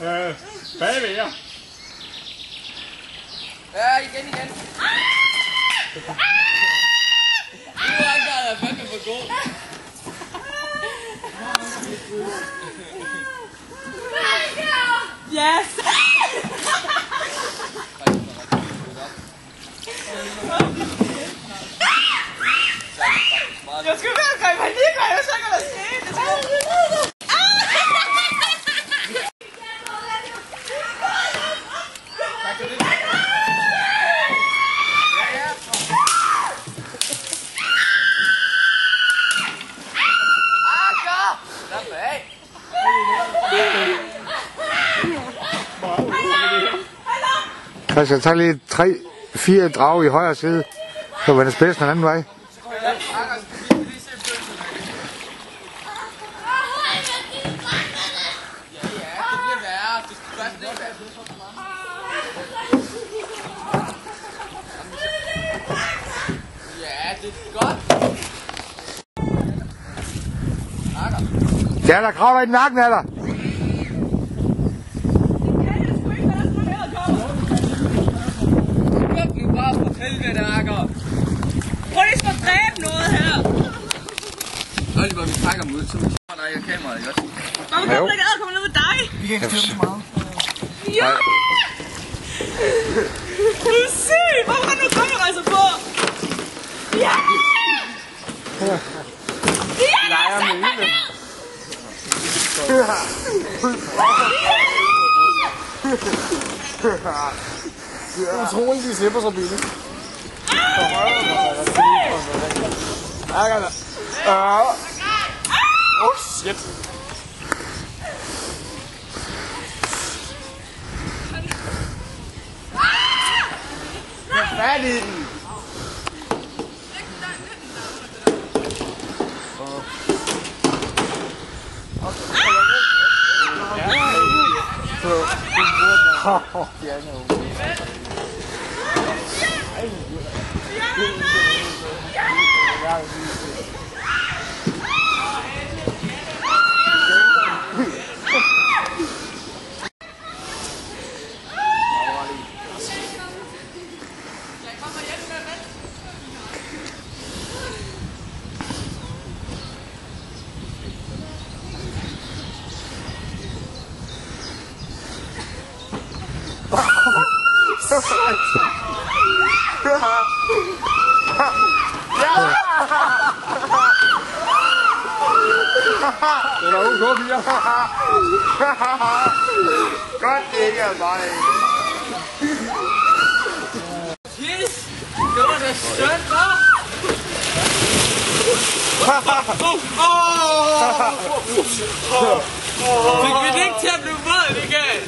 Bagved jer. Ja, igen. Nu er jeg fandme for god. Yes! Jeg skal være gå i panik, og jeg så ikke, hvad der skete. Christian, tag lige 3-4 drag i højre side. Så var det bedst den anden vej. Ja, der kravler i nakken af dig. Helvede, Akker! Prøv lige at dræbe noget her! Nå, lige hvor vi trækker dem ud, så der er kameraet, ikke også? Hvorfor kommer der ikke ad kommer ned med dig? Vi kan ikke støtte så meget. Ja! Du er syg! Hvorfor har du kammerejser på? Ja! Ja! Leger med ilden! Jeg tror ikke, de slipper så billigt. Oh shit. Jeg er fat i den. Det er ok, piger. Godt, det ikke er bare en. Yes! Det var da skønt, hva'? Fik vi det ikke til at blive våd, Michael?